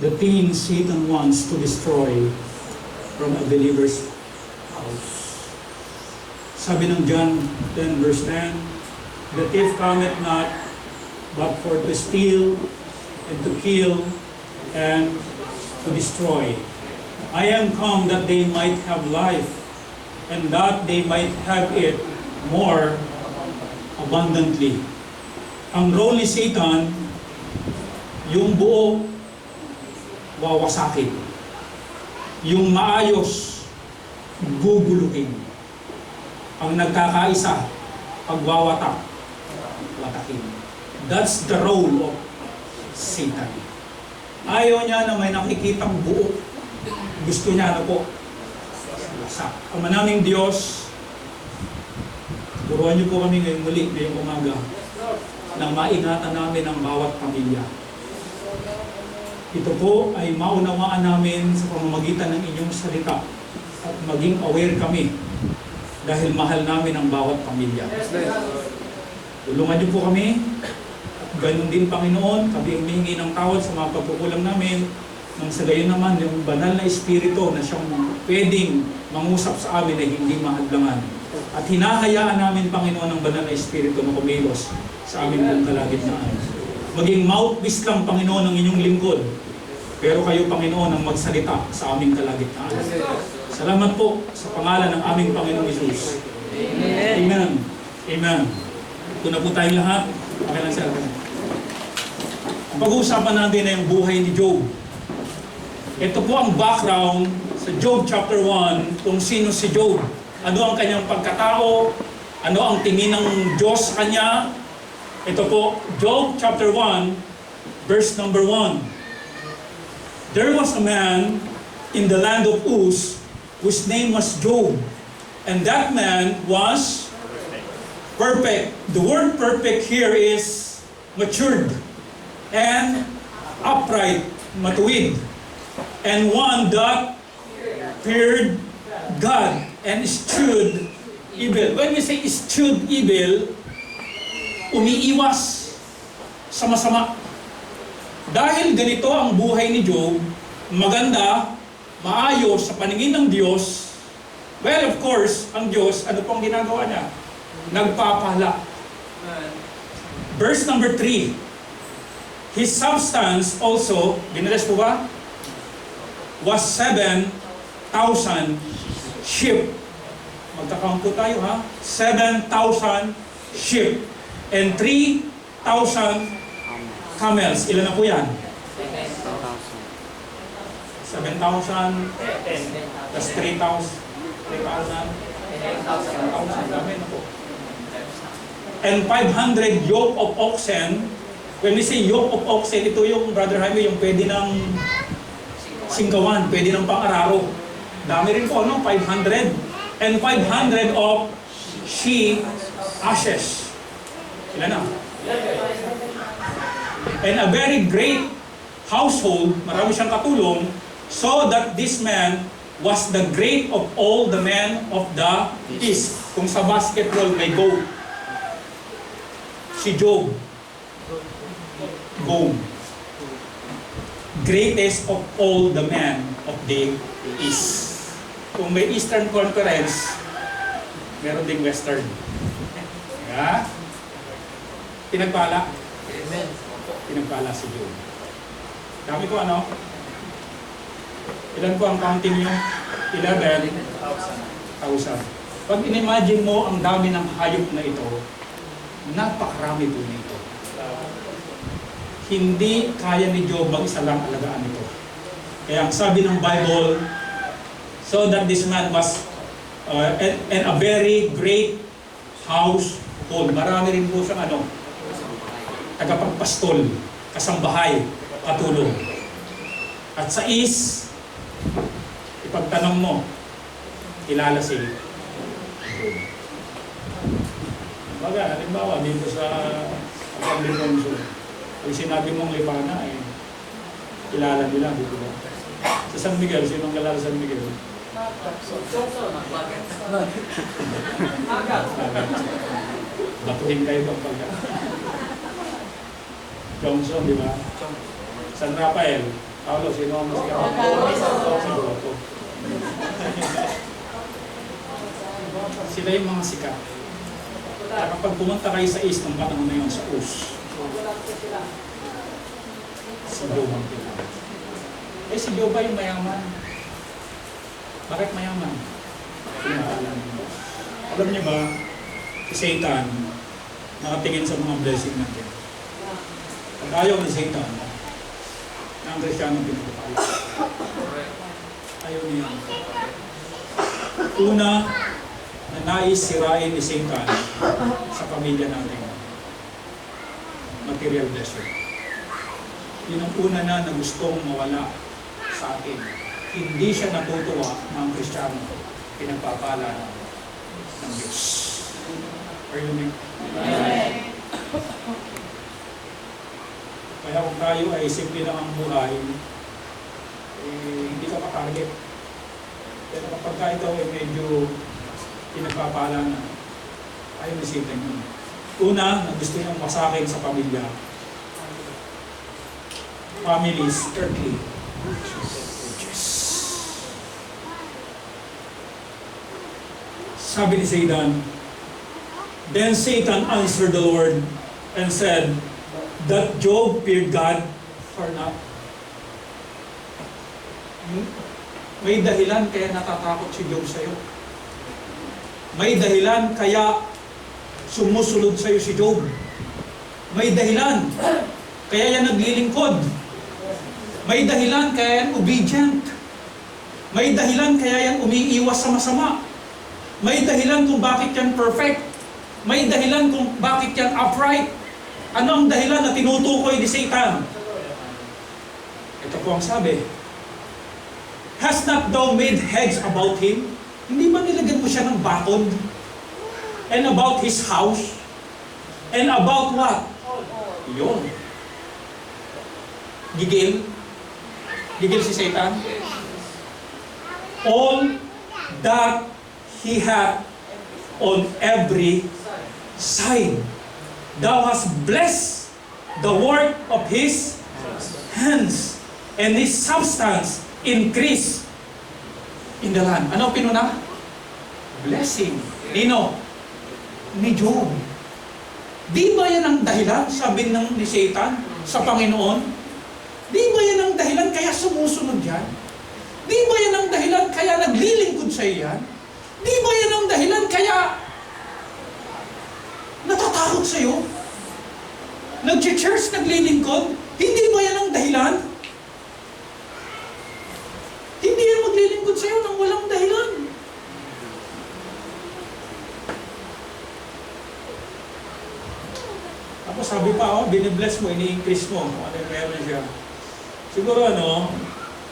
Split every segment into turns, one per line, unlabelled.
the things Satan wants to destroy from a believer's house. Sabi ng John 10 verse 10, the thief cometh not but for to steal and to kill and to destroy. I am come that they might have life, and that they might have it more abundantly. Ang role ni Satan, yung buo, wawasakin. Yung maayos, guguluhin. Ang nagkakaisa, pagwawatak, watakin. That's the role of Satan. Ayaw niya na may nakikitang buo. Gusto niya na po, wasak. Ama naming Diyos, turuan niyo po kami ngayong muli, ngayong umaga, na maingatan namin ang bawat pamilya. Ito po ay maunawaan namin sa pamamagitan ng inyong salita at maging aware kami dahil mahal namin ang bawat pamilya. Tulungan niyo po kami at ganun din Panginoon, kami ang humingi ng tawad sa mga pagkukulang namin nang sa gayon naman yung banal na espiritu na siyang pwedeng mangusap sa amin ay hindi mahadlangan. At hinahayaan namin Panginoon ang banal na espiritu na kumilos sa amin buong kalagitnaan. Maging mouthpiece lang Panginoon ng inyong lingkod, pero kayo Panginoon ang magsalita sa aming kalagitnaan. Salamat po sa pangalan ng aming Panginoong Hesus. Amen. Amen. Amen. Ito na po tayong lahat. Okay lang siya. Ang pag-uusapan natin ay yung buhay ni Job. Ito po ang background sa Job chapter 1 kung sino si Job. Ano ang kanyang pagkatao, ano ang tingin ng Diyos sa kanya. Ito po, Job chapter 1, verse number 1. There was a man in the land of Uz whose name was Job, and that man was perfect. The word perfect here is matured and upright, matuwid, and one that feared God and eschewed evil. When we say eschewed evil, umiiwas sa masama. Dahil ganito ang buhay ni Job, maganda, maayos sa paningin ng Diyos. Well, of course, ang Diyos, ano pong ginagawa niya? Nagpapala. Verse number 3. His substance also, binalas po ba? Was 7,000 sheep. Magkakount po tayo ha? 7,000 sheep. And 3,000 camels. Ilan na po yan? 7,000 plus 3,000. 3,000. Dami na po. And 500 yoke of oxen. When we say yoke of oxen, ito yung, Brother Jaime, yung pwede ng singkawan, pwede ng pang-araro. Dami rin po, no? 500. And 500 of she ashes. Ilan na? And a very great household, marami siyang katulong, so that this man was the great of all the men of the east. Kung sa basketball may go, si Job, go. Greatest of all the men of the east. Kung may Eastern Conference, meron ding Western. Yeah? Pinagpala? Amen. Pinagpala si Job. Dami ko ano? Ilan po ang counting nyo? 11,000. Pag in-imagine mo ang dami ng hayop na ito, napakarami po nito. Hindi kaya ni Job mag-isa lang alagaan ito. Kaya ang sabi ng Bible, so that this man was and a very great household. Marami rin po siyang ano, tagapagpastol, kasambahay, katulong. At sa ipagtanong mo, kilala si Job. Baga, halimbawa, dito sa Pag-Liponso, pag sinabi mong Lipana, kilala nila, dito ba? Sa San Miguel, sinong kilala San Miguel? Magat. Batuhin kayo bang Johnson, di ba? San Rafael. Paulo, sino ang sikat? Si Goto. Sila yung mga sikat. Kaya kapag pumunta kayo sa east ng panahon na yun, sa US, si Job ang pinag. Eh si Job ay mayaman. Bakit mayaman? Alam niyo ba, si Satan, nakatingin sa mga blessing natin. Pag ayaw ni Satan, na ang Kristiyanong pinagpapala. Ayaw niya. Una, na nais sirain ni Satan sa pamilya natin. Material blessing. Yun ang una na gustong mawala sa atin. Hindi siya natutuwa na ang Kristiyano pinagpapala ng Diyos. Are you with me? Kaya kung tayo ay simple lang ang buhay, hindi ka matarget. Pero kapag ka ikaw ay medyo pinagpapala na, ayaw isipin mo. Una, na gusto niyang masakin sa pamilya. Families, earthly. Sabi ni Satan, then Satan answered the Lord and said, that Job feared God or not? May dahilan kaya natatakot si Job sa'yo. May dahilan kaya sumusunod sa'yo si Job. May dahilan kaya yan naglilingkod. May dahilan kaya yan obedient. May dahilan kaya yan umiiwas sa masama. May dahilan kung bakit yan perfect. May dahilan kung bakit yan upright. Ano ang dahilan na tinutukoy ni Satan? Ito po ang sabi. Has not thou made hedge about him? Hindi ba nilagyan mo siya ng bakod? And about his house? And about what? Yun. Gigil? Gigil si Satan? All that he hath on every side. Thou hast blessed the work of his hands, and his substance increase in the land. Ano pinuna? Blessing. Nino? Ni Job. Di ba yan ang dahilan, sabi ni Satan sa Panginoon? Di ba yan ang dahilan kaya sumusunod yan? Di ba yan ang dahilan kaya naglilingkod sa iyan? Di ba yan ang dahilan kaya natatakot sa'yo? Nag-church, naglilingkod? Hindi ba yan ang dahilan? Hindi yan maglilingkod sa'yo nang walang dahilan. Tapos sabi pa, binibless mo, ini-increase mo. Ano yung meron siya? Siguro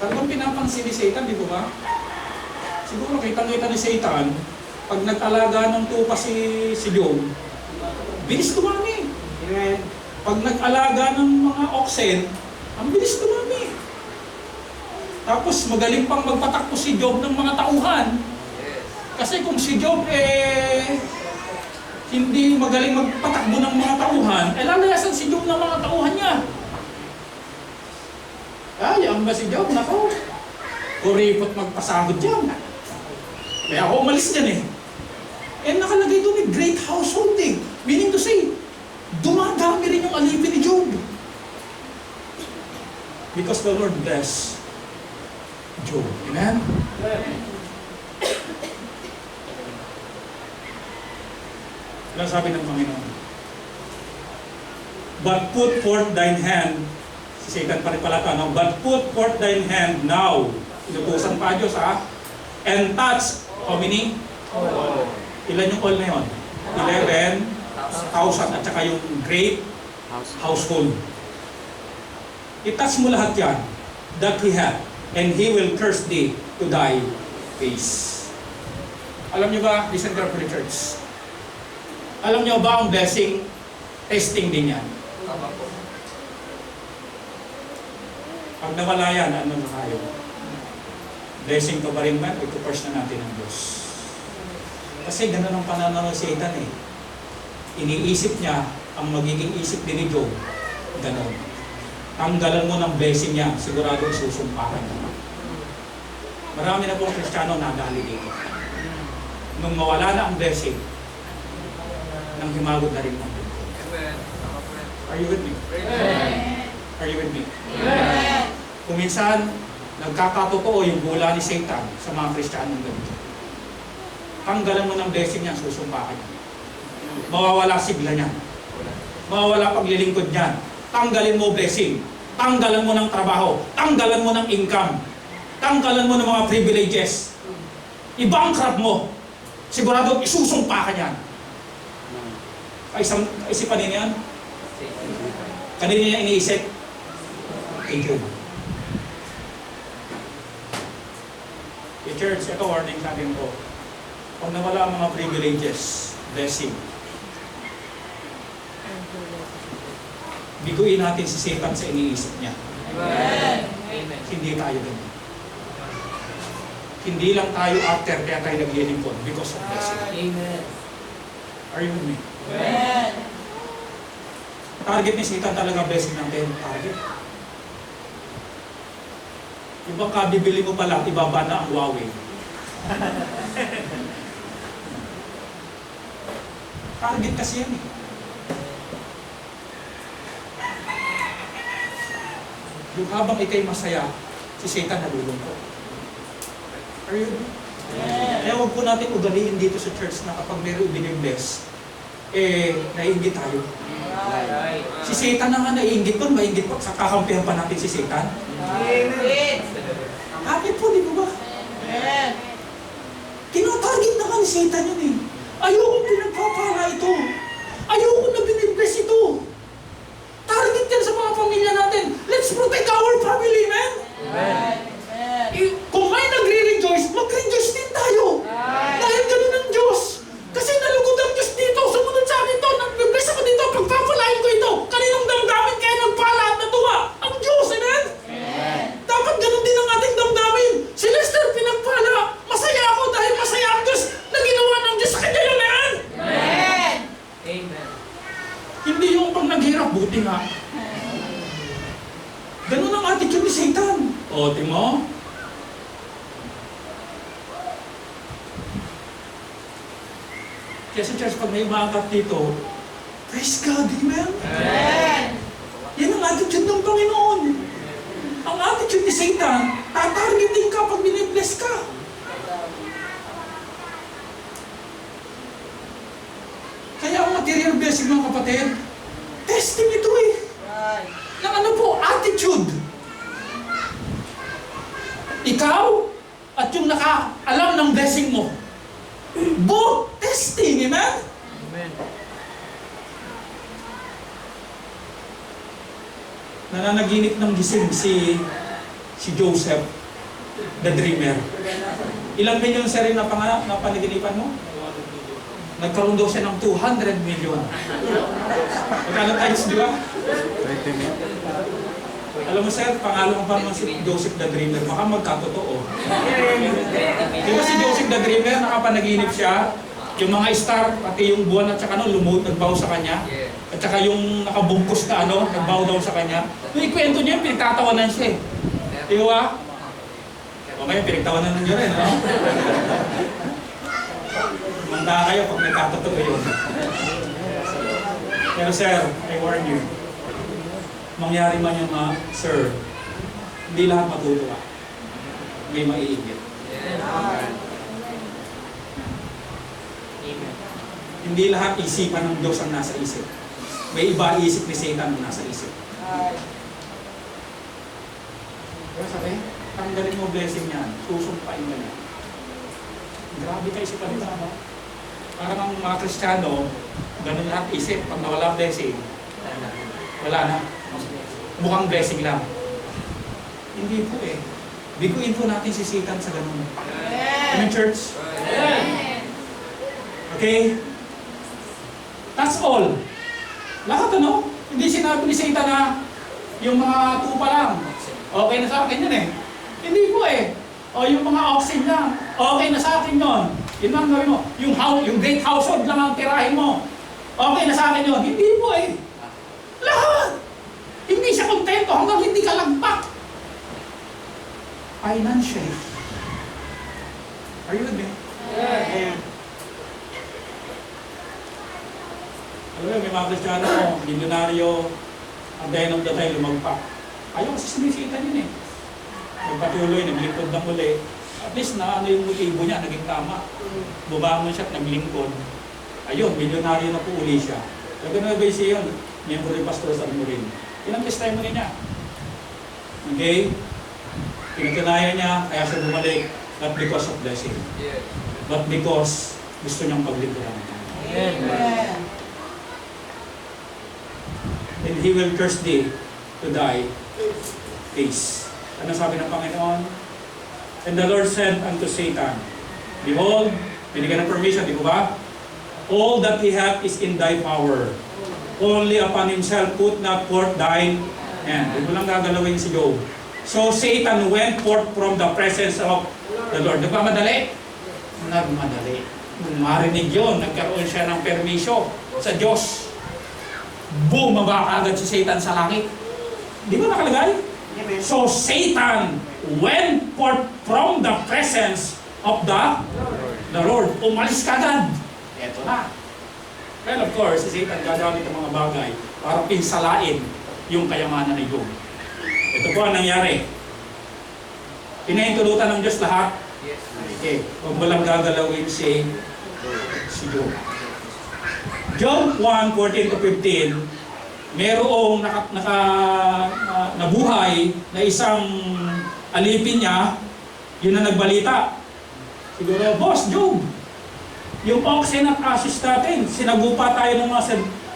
talagang pinapansin ni Satan, di ba? Siguro kitang-kita ni Satan, pag nag-alaga ng tupa si Job, bilis dumami. Pag nag-alaga ng mga oxen, ang bilis dumami. Tapos magaling pang magpatakbo si Job ng mga tauhan. Kasi kung si Job hindi magaling magpatakbo ng mga tauhan, lalayasan si Job ng mga tauhan niya. Yan ba si Job? Nako, kuripot magpasahod dyan. Kaya ako umalis dyan nakalagay doon great householding. Meaning to say, dumadami rin yung alipin ni Job. Because the Lord bless Job. Amen? Ano sabi ng Panginoon? But put forth thine hand, si Satan pa rin pala ito, but put forth thine hand now. Inutusan pa Diyos, and touch, how many? Ilan yung all na yun? 11,000 at saka yung great household. I-touch mo lahat yan that he hath, and he will curse thee to thy face. Alam nyo ba, listen carefully church, alam nyo ba ang blessing, testing din yan. Pag nawala yan, ano na tayo? Blessing pa ba rin ba? Ito-curse na natin ang Diyos. Kasi gano'n ang pananaw ng Satan Iniisip niya, ang magiging isip din ni Job, gano'n. Tanggalan mo ng blessing niya, sigurado susumpahan niya. Marami na pong Kristiyano nadali dito. Nung mawala na ang blessing, nang himagod na rin ang buhay. Are you with me? Are you with me? Kung minsan, nagkakatotoo yung bula ni Satan sa mga Kristiyanong ganito. Tanggalan mo ng blessing niya, susumpahan niya. Mawawala sigla niya. Mawawala paglilingkod niya. Tanggalin mo blessing. Tanggalan mo ng trabaho. Tanggalan mo ng income. Tanggalan mo ng mga privileges. I-bankrupt mo. Sigurado isusumpa ka niyan. Isipan niya yan? Kanina niya iniisip? Thank you. Church, ito warning sa atin ko. Pag nawala ang mga privileges, blessing, biguin natin si Satan sa iniisip niya.
Amen.
Hindi tayo ganyan. Hindi lang tayo after kaya tayo naglilingkod because of blessing.
Amen.
Are you with me?
Amen.
Target ni Satan talaga blessing natin. Target. Ibang kabibili mo pala, ibaba na ang Huawei. Target kasi yan eh. Yung habang ikay masaya, si Satan nalulungkot. Are you? Kaya huwag po natin ugaliin dito sa church na kapag meron binibless, naiingit tayo. Si Satan na nga naiingit po, maingit po, sa kakampihan pa natin si Satan.
Amen.
Bakit po, di ba ba? Tinatarget na nga ni Satan yun eh. Ayoko pinagpapala ito. Ayoko na binibless ito. Target yan sa mga pamilya natin. Let's protect our family, man.
Amen.
Kung may nagre-rejoice, mag-rejoice din tayo. Dahil ganun ang Diyos. Kasi nalugod ang Diyos dito. Sumunod sa akin ito. Nag-bless ako dito. Pagpapalain ko ito. Kaninong damdamin kaya nagpala at natuwa? Ang Diyos, amen? Dapat ganun din ang ating damdamin. Si Lester, pinagpala. Masaya ako dahil masaya ang Diyos na ginawa ng Diyos sa kanya yun, amen?
Amen.
Hindi yung pag naghirap, buti nga. Ganun ang attitude ni Satan. O, timo? Kaya sa church, pag may umakap dito, praise God, amen? Yan ang attitude ng Panginoon. Ang attitude ni Satan, tatargeting ka pag binibless ka. Kaya ang material blessing mga kapatid, testing ito eh. Ng ano po, attitude. Ikaw at yung nakaalam ng blessing mo. Both testing, amen?
Amen.
Nananaginip ng gising si Joseph, the dreamer. Ilang milyon siya rin na panaginipan mo? Nagkaroon daw siya ng 200 million. Magkano times, di ba?
20 million.
Alam mo sir, pangalan ko pa naman si Joseph the Dreamer, baka magkatotoo. Di ba si Joseph the Dreamer, nakapanaginip siya, yung mga star, pati yung buwan at saka nagbaw sa kanya, at saka yung nakabungkus na nagbaw daw sa kanya. Yung ikwento niya, pinagtatawanan siya eh. Di ba? Mamaya pinagtawanan ninyo rin, no? Manda kayo pag nagkatotoo yun. Pero sir, I warn you, mangyari man yung sir, hindi lahat matutuwa. May maiigit. Hindi lahat isipan ng Diyos ang nasa isip. May iba isip ni Satan ang nasa isip. Kaya sabi, tanggalin mo blessing niyan, susumpain mo niya. Grabe ka isipan nito, no? Parang ang mga Kristiyano, ganun lahat isip, pag nawala blessing, wala na. Mukhang blessing lang. Hindi po eh. Biguin po natin si Satan sa ganun. Amen, church? Okay? That's all. Lahat hindi sinabi ni Satan na yung mga tupa lang. Okay na sa akin yun eh. Hindi po eh. O yung mga oxen lang. Okay na sa akin yun. Yun lang gawin mo. Yung great household lang ang tirahin mo. Okay na sa akin yun. Hindi po eh. Lahat. Hindi siya kontento hanggang hindi ka lagpak. Financially. Are you with me?
Yes.
Alam mo, may mga Kristiyano ko, milyonaryo, at the end of the time, lumagpak. Ayaw kasi sinisitan yun eh. Nagpatuloy, naglingkod ng uli. At least na ano yung motibo niya, naging tama. Bumangon siya at naglingkod. Ayun, milyonaryo na po uli siya. Laga na ba siya yun? Miyembro ni Pastor San Morin. Yun ang testimony niya. Okay? Pinatunayan niya, kaya siya bumalik. Not because of blessing.
Yes.
But because gusto niyang paglingkuran.
Amen.
And he will curse thee to thy face. Ano sabi ng Panginoon? And the Lord said unto Satan, Behold, binigyan ng permission, di ba? All that he hath is in thy power. Only upon himself put not forth thine hand. Hindi mo lang gagalawin si Job. So Satan went forth from the presence of the Lord. Nagmamadali? Nagmadali. Nung marinig yun, nagkaroon siya ng permisyo sa Diyos. Bumaba agad si Satan sa langit. Di ba nakalagay? So Satan went forth from the presence of the Lord. Umalis ka agad. Eto na. Well, of course, si Satan gagamit ng mga bagay para pinsalain yung kayamanan ni Job. Ito po ang nangyari. Pinahintulutan ng Diyos lahat.
Yes.
Okay. Huwag mo lang gagalawin si Job. Job 1:14-15, merong nabuhay na isang alipin niya, yun ang nagbalita. Siguro, Boss, Job, yung oxen at asis natin, sinagupa tayo ng mga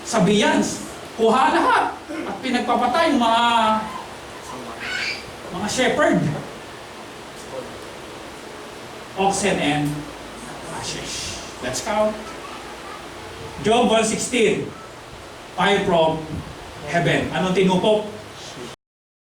sabiyans, kuha lahat, at pinagpapatay ng mga shepherd. Oxen and ashes. Let's count. Job 1:16, fire from heaven. Anong tinupok?